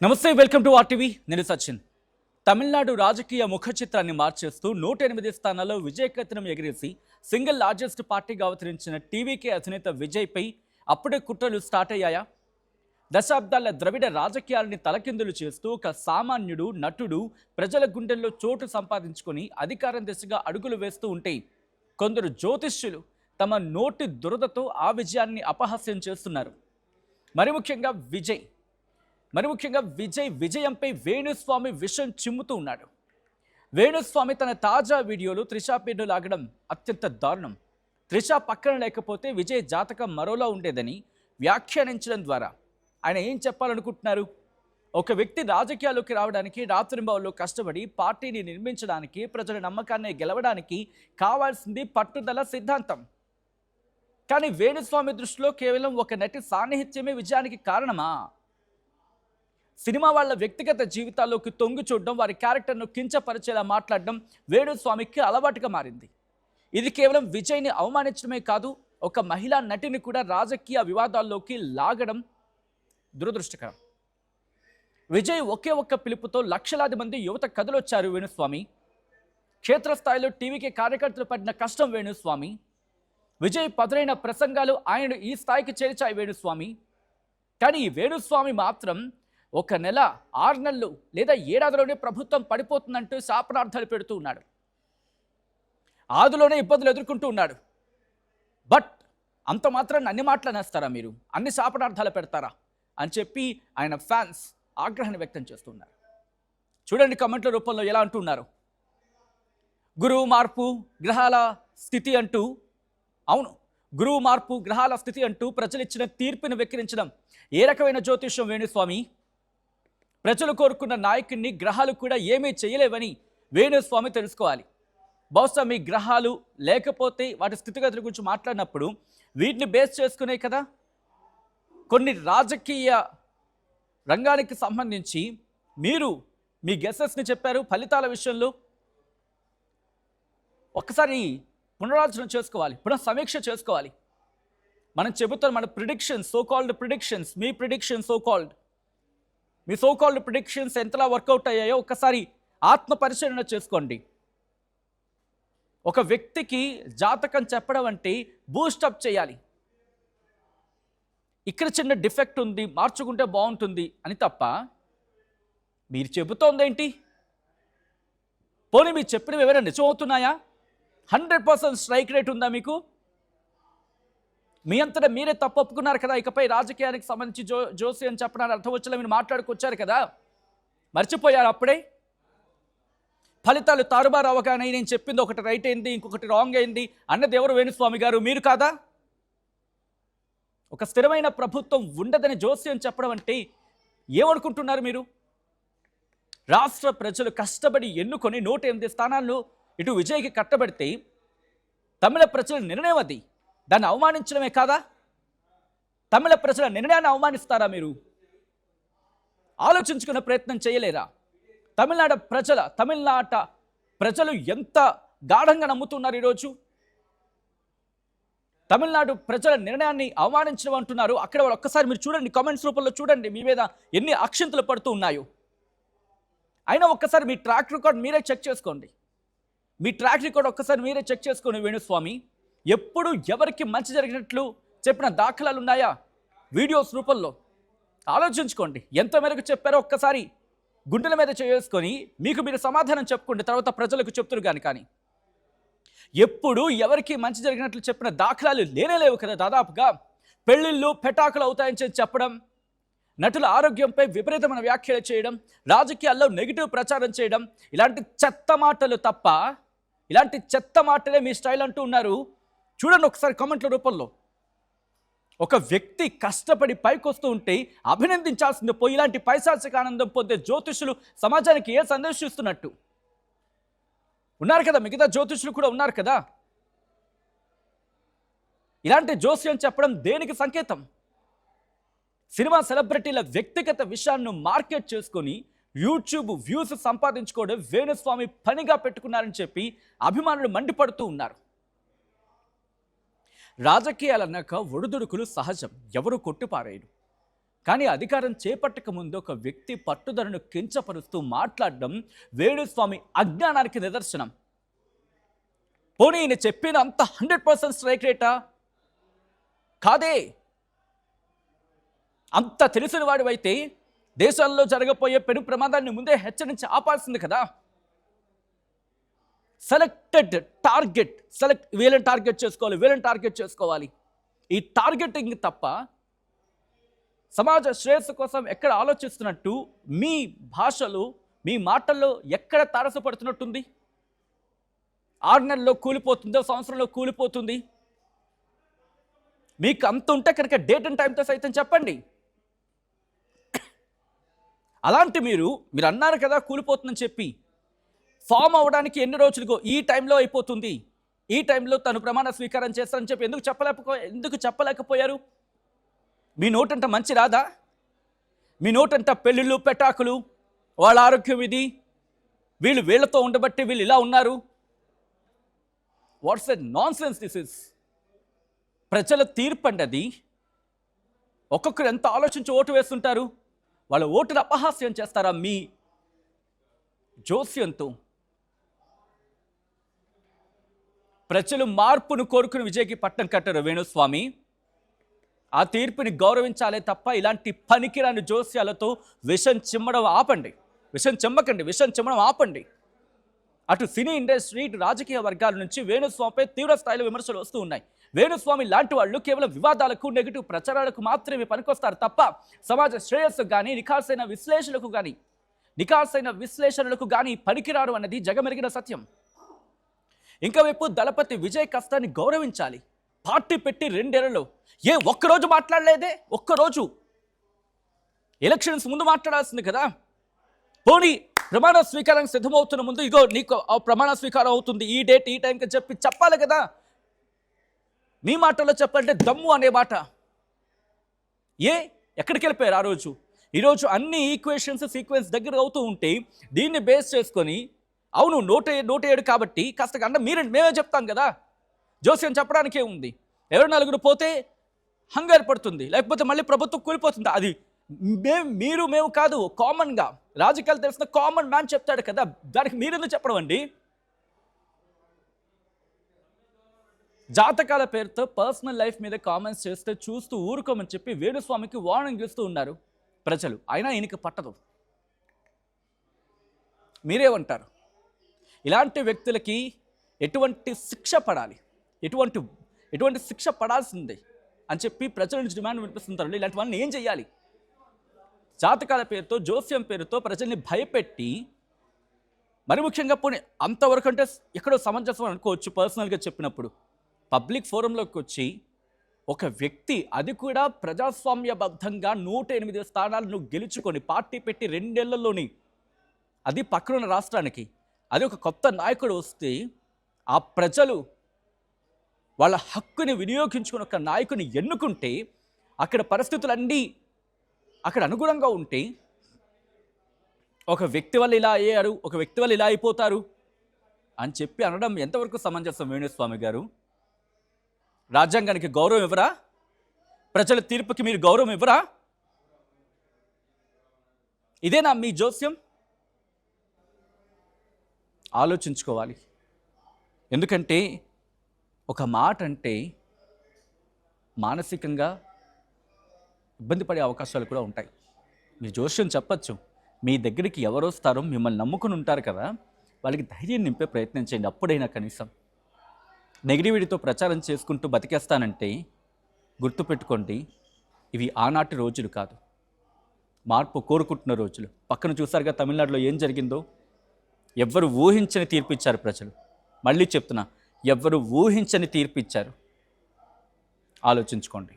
నమస్తే, welcome to RTV. నేను సచిన్. తమిళనాడు రాజకీయ ముఖ చిత్రాన్ని మార్చేస్తూ 108 స్థానాల్లో విజయకేతనం ఎగిరేసి సింగిల్ లార్జెస్ట్ పార్టీగా అవతరించిన టీవీకే అధినేత విజయ్పై అప్పుడే కుట్రలు స్టార్ట్ అయ్యాయా? దశాబ్దాల ద్రవిడ రాజకీయాలని తలకిందులు చేస్తూ ఒక సామాన్యుడు నటుడు ప్రజల గుండెల్లో చోటు సంపాదించుకొని అధికారం దిశగా అడుగులు వేస్తూ ఉంటే కొందరు జ్యోతిష్యులు తమ నోటి దురదతో ఆ విజయాన్ని అపహాస్యం చేస్తున్నారు. మరి ముఖ్యంగా విజయ్ విజయంపై వేణుస్వామి విషం చిమ్ముతూ ఉన్నాడు. వేణుస్వామి తన తాజా వీడియోలో త్రిషా పేరును లాగడం అత్యంత దారుణం. త్రిష పక్కన లేకపోతే విజయ్ జాతకం మరోలా ఉండేదని వ్యాఖ్యానించడం ద్వారా ఆయన ఏం చెప్పాలనుకుంటున్నారు? ఒక వ్యక్తి రాజకీయాల్లోకి రావడానికి రాత్రింబవళ్ళు కష్టపడి పార్టీని నిర్మించడానికి ప్రజల నమ్మకాన్ని గెలవడానికి కావాల్సింది పట్టుదల, సిద్ధాంతం. కానీ వేణుస్వామి దృష్టిలో కేవలం ఒక నటి సాన్నిహిత్యమే విజయానికి కారణమా? సినిమా వాళ్ళ వ్యక్తిగత జీవితాల్లోకి తొంగి చూడడం, వారి క్యారెక్టర్ను కించపరిచేలా మాట్లాడడం వేణుస్వామికి అలవాటుగా మారింది. ఇది కేవలం విజయ్ని అవమానించడమే కాదు, ఒక మహిళా నటిని కూడా రాజకీయ వివాదాల్లోకి లాగడం దురదృష్టకరం. విజయ్ ఒకే ఒక్క పిలుపుతో లక్షలాది మంది యువత కదలొచ్చారు. వేణుస్వామి క్షేత్రస్థాయిలో టీవీకి కార్యకర్తలు పడిన కష్టం వేణుస్వామి. విజయ్ పదునైన ప్రసంగాలు ఆయనను ఈ స్థాయికి చేర్చాయి వేణుస్వామి. కానీ ఈ వేణుస్వామి మాత్రం ఒక నెల, 6 నెలలు లేదా ఏడాదిలోనే ప్రభుత్వం పడిపోతుందంటూ శాపనార్థాలు పెడుతూ ఉన్నాడు. ఆదిలోనే ఇబ్బందులు ఎదుర్కొంటూ ఉన్నాడు. బట్ అంత మాత్రాన్ని అన్ని మాటలు అనేస్తారా మీరు? అన్ని శాపనార్థాలు పెడతారా అని చెప్పి ఆయన ఫ్యాన్స్ ఆగ్రహాన్ని వ్యక్తం చేస్తున్నారు. చూడండి కమెంట్ల రూపంలో ఎలా అంటున్నారు. గురువు మార్పు, గ్రహాల స్థితి అంటూ, అవును, గురువు మార్పు, గ్రహాల స్థితి అంటూ ప్రజలిచ్చిన తీర్పును వెక్కిరించడం ఏ రకమైన జ్యోతిష్యం వేణుస్వామి? ప్రజలు కోరుకున్న నాయకుడిని గ్రహాలు కూడా ఏమీ చేయలేవని వేణుస్వామి తెలుసుకోవాలి. బహుశా మీ గ్రహాలు లేకపోతే వాటి స్థితిగతుల గురించి మాట్లాడినప్పుడు వీటిని బేస్ చేసుకునే కదా కొన్ని రాజకీయ రంగానికి సంబంధించి మీరు మీ గెసెస్ని చెప్పారు. ఫలితాల విషయంలో ఒక్కసారి పునరాలోచన చేసుకోవాలి, పునఃసమీక్ష చేసుకోవాలి. మనం చెబుతాం మన ప్రిడిక్షన్స్, సోకాల్డ్ ప్రిడిక్షన్స్, మీ ప్రిడిక్షన్స్ మీ సోకాల్డ్ ప్రిడిక్షన్స్ ఎంతలా వర్కౌట్ అయ్యాయో ఒక్కసారి ఆత్మ పరిశీలన చేసుకోండి. ఒక వ్యక్తికి జాతకం చెప్పడం అంటే బూస్టప్ చేయాలి. ఇక్కడ చిన్న డిఫెక్ట్ ఉంది, మార్చుకుంటే బాగుంటుంది అని తప్ప మీరు చెబుతోందేంటి? పోనీ మీరు చెప్పినవి ఏమైనా నిజమవుతున్నాయా? 100% స్ట్రైక్ రేట్ ఉందా మీకు? మీ అంతటా మీరే తప్పు ఒప్పుకున్నారు కదా. ఇకపై రాజకీయానికి సంబంధించి జోసి అని చెప్పడానికి అర్థం వచ్చేలా మీరు మాట్లాడుకొచ్చారు కదా. మర్చిపోయారు అప్పుడే? ఫలితాలు తారుమారు అవగానే నేను చెప్పింది ఒకటి రైట్ అయింది, ఇంకొకటి రాంగ్ అయింది అన్నది ఎవరు? వేణుస్వామి గారు, మీరు కాదా? ఒక స్థిరమైన ప్రభుత్వం ఉండదని జోసి అని చెప్పడం అంటే ఏమనుకుంటున్నారు మీరు? రాష్ట్ర ప్రజలు కష్టపడి ఎన్నుకొని 108 స్థానాల్లో ఇటు విజయ్కి కట్టబెడితే తమిళ ప్రజల నిర్ణయం అది. దాన్ని అవమానించడమే కాదా? తమిళ ప్రజల నిర్ణయాన్ని అవమానిస్తారా మీరు? ఆలోచించుకునే ప్రయత్నం చేయలేరా? తమిళనాట ప్రజలు ఎంత గాఢంగా నమ్ముతున్నారు ఈరోజు? తమిళనాడు ప్రజల నిర్ణయాన్ని అవమానించడం అంటున్నారు. అక్కడ వాళ్ళు ఒక్కసారి మీరు చూడండి, కామెంట్స్ రూపంలో చూడండి, మీ మీద ఎన్ని అక్షింతలు పడుతూ ఉన్నాయో. అయినా ఒక్కసారి మీ ట్రాక్ రికార్డ్ మీరే చెక్ చేసుకోండి. ఒక్కసారి మీరే చెక్ చేసుకోండి. వేణుస్వామి ఎప్పుడు ఎవరికి మంచి జరిగినట్లు చెప్పిన దాఖలాలు ఉన్నాయా? వీడియోస్ రూపంలో ఆలోచించుకోండి. ఎంత మేరకు చెప్పారో ఒక్కసారి గుండెల మీద చేసుకొని మీకు మీరు సమాధానం చెప్పుకోండి. తర్వాత ప్రజలకు చెప్తురు కానీ ఎప్పుడు ఎవరికి మంచి జరిగినట్లు చెప్పిన దాఖలాలు లేనేలేవు కదా. దాదాపుగా పెళ్లిళ్ళు పెటాకులు అవుతాయని చెప్పడం, నటుల ఆరోగ్యంపై విపరీతమైన వ్యాఖ్యలు చేయడం, రాజకీయాల్లో నెగిటివ్ ప్రచారం చేయడం, ఇలాంటి చెత్త మాటలు తప్ప, ఇలాంటి చెత్త మాటలే మీ స్టైల్ అంటూ ఉన్నారు. చూడండి ఒకసారి కామెంట్ల రూపంలో. ఒక వ్యక్తి కష్టపడి పైకొస్తూ ఉంటే అభినందించాల్సింది పోయి ఇలాంటి పైశాచిక ఆనందం పొందే జ్యోతిష్యులు సమాజానికి ఏ సందేశం ఇస్తున్నట్టు? ఉన్నారు కదా, మిగతా జ్యోతిష్యులు కూడా ఉన్నారు కదా. ఇలాంటి జోస్యం చెప్పడం దేనికి సంకేతం? సినిమా సెలబ్రిటీల వ్యక్తిగత విషయాలను మార్కెట్ చేసుకొని యూట్యూబ్ వ్యూస్ సంపాదించుకోవడం వేణుస్వామి పనిగా పెట్టుకున్నారని చెప్పి అభిమానులు మండిపడుతూ ఉన్నారు. రాజకీయాలన్నాక ఒడిదుడుకులు సహజం, ఎవరు కొట్టిపారేయరు. కానీ అధికారం చేపట్టక ముందు ఒక వ్యక్తి పట్టుదలను కించపరుస్తూ మాట్లాడడం వేణుస్వామి అజ్ఞానానికి నిదర్శనం. పోనీ ఈయన చెప్పిన అంత 100% స్ట్రైక్ రేటా? కాదే. అంత తెలిసిన వాడివైతే దేశాల్లో జరగబోయే పెను ప్రమాదాన్ని ముందే హెచ్చరించి ఆపాల్సింది కదా. వీళ్ళని టార్గెట్ చేసుకోవాలి. ఈ టార్గెటింగ్ తప్ప సమాజ శ్రేయస్సు కోసం ఎక్కడ ఆలోచిస్తున్నట్టు మీ భాషలు, మీ మాటల్లో ఎక్కడ తారసపడుతున్నట్టుంది? 6 నెలల్లో కూలిపోతుందో, సంవత్సరంలో కూలిపోతుంది. మీకు అంత ఉంటే కనుక డేట్ అండ్ టైంతో సైతం చెప్పండి. అలాంటి మీరు అన్నారు కదా కూలిపోతుందని చెప్పి, ఫామ్ అవ్వడానికి ఎన్ని రోజులుగో ఈ టైంలో అయిపోతుంది, ఈ టైంలో తను ప్రమాణ స్వీకారం చేస్తారని చెప్పి ఎందుకు చెప్పలేకపోయారు? మీ నోటంట మంచి రాదా? మీ నోటంట పెళ్ళిళ్ళు, పెటాకులు, వాళ్ళ ఆరోగ్యం ఇది, వీళ్ళతో ఉండబట్టి వీళ్ళు ఇలా ఉన్నారు. What's a nonsense this is. ప్రజల తీర్పు అండి అది. ఒక్కొక్కరు ఎంత ఆలోచించి ఓటు వేస్తుంటారు. వాళ్ళ ఓటును అపహాస్యం చేస్తారా మీ జోస్యంతో? ప్రజలు మార్పును కోరుకుని విజయ్కి పట్టం కట్టారు వేణుస్వామి. ఆ తీర్పుని గౌరవించాలే తప్ప ఇలాంటి పనికిరాని జోస్యాలతో విషం చిమ్మడం ఆపండి. అటు సినీ ఇండస్ట్రీ, ఇటు రాజకీయ వర్గాల నుంచి వేణుస్వామిపై తీవ్ర స్థాయిలో విమర్శలు వస్తూ ఉన్నాయి. వేణుస్వామి లాంటి వాళ్ళు కేవలం వివాదాలకు, నెగిటివ్ ప్రచారాలకు మాత్రమే పనికొస్తారు తప్ప సమాజ శ్రేయస్సుకు కానీ, నిఖార్సైన విశ్లేషణలకు కానీ పనికిరారు అన్నది జగమెరిగిన సత్యం. ఇంకోవైపు దళపతి విజయ్ కష్టాన్ని గౌరవించాలి. పార్టీ పెట్టి 2 ఏళ్లలో ఒక్కరోజు మాట్లాడలేదే. ఒక్కరోజు ఎలక్షన్స్ ముందు మాట్లాడాల్సింది కదా. పోనీ ప్రమాణ స్వీకారానికి సిద్ధమవుతున్న ముందు ఇగో నీకు ప్రమాణ స్వీకారం అవుతుంది, ఈ డేట్ ఈ టైంకి చెప్పాలి కదా. మీ మాటల్లో చెప్పాలంటే దమ్ము అనే మాట. ఎక్కడికి వెళ్ళిపోయారు ఆ రోజు? ఈరోజు అన్ని సీక్వెన్స్ దగ్గర అవుతూ ఉంటే దీన్ని బేస్ చేసుకొని అవును 107 కాబట్టి కాస్త అన్న మేమే చెప్తాం కదా. జోస్యం చెప్పడానికే ఉంది. ఎవరు 4 పోతే హంగర్ పడుతుంది, లేకపోతే మళ్ళీ ప్రభుత్వం కూలిపోతుంది. అది మేము కాదు, కామన్గా రాజకీయాలు తెలిసిన కామన్ మ్యాన్ చెప్తాడు కదా. దానికి మీరెందుకు చెప్పడం అండి? జాతకాల పేరుతో పర్సనల్ లైఫ్ మీద కామెంట్స్ చేస్తే చూస్తూ ఊరుకోమని చెప్పి వేణుస్వామికి వార్నింగ్ ఇస్తూ ఉన్నారు ప్రజలు. అయినా ఈయనకి పట్టదు. మీరేమంటారు? ఇలాంటి వ్యక్తులకి ఎటువంటి శిక్ష పడాలి, ఎటువంటి శిక్ష పడాల్సిందే అని చెప్పి ప్రజల నుంచి డిమాండ్ వినిపిస్తుంటారు. ఇలాంటి వాళ్ళని ఏం చేయాలి? జాతకాల పేరుతో, జోస్యం పేరుతో ప్రజల్ని భయపెట్టి, మరి ముఖ్యంగా పోనీ అంతవరకు అంటే ఎక్కడో సమంజసం అనుకోవచ్చు పర్సనల్గా చెప్పినప్పుడు, పబ్లిక్ ఫోరంలోకి వచ్చి ఒక వ్యక్తి, అది కూడా ప్రజాస్వామ్యబద్ధంగా 108 స్థానాలను గెలుచుకొని పార్టీ పెట్టి 2 ఏళ్లలోని, అది పక్కనున్న రాష్ట్రానికి, అది ఒక కొత్త నాయకుడు వస్తే ఆ ప్రజలు వాళ్ళ హక్కుని వినియోగించుకుని ఒక నాయకుని ఎన్నుకుంటే అక్కడ పరిస్థితులన్నీ అక్కడ అనుగుణంగా ఉంటే ఒక వ్యక్తి వల్ల ఇలా అయ్యారు, ఒక వ్యక్తి వల్ల ఇలా అయిపోతారు అని చెప్పి అనడం ఎంతవరకు సమంజసం? వేణుస్వామి గారు, రాజ్యాంగానికి గౌరవం ఇవ్వరా? ప్రజల తీర్పుకి మీరు గౌరవం ఇవ్వరా? ఇదేనా మీ జోస్యం? ఆలోచించుకోవాలి. ఎందుకంటే ఒక మాట అంటే మానసికంగా ఇబ్బంది పడే అవకాశాలు కూడా ఉంటాయి. మీ జోస్యం చెప్పచ్చు, మీ దగ్గరికి ఎవరు వస్తారో మిమ్మల్ని నమ్ముకుని ఉంటారు కదా, వాళ్ళకి ధైర్యం నింపే ప్రయత్నం చేయండి. అప్పుడైనా కనీసం నెగిటివిటీతో ప్రచారం చేసుకుంటూ బతికేస్తానంటే గుర్తుపెట్టుకోండి, ఇవి ఆనాటి రోజులు కాదు, మార్పు కోరుకుంటున్న రోజులు. పక్కన చూసారుగా తమిళనాడులో ఏం జరిగిందో. ఎవ్వరు ఊహించని తీర్పు ఇచ్చారు ప్రజలు. మళ్ళీ చెప్తున్నా, ఎవ్వరు ఊహించని తీర్పు ఇచ్చారు. ఆలోచించుకోండి.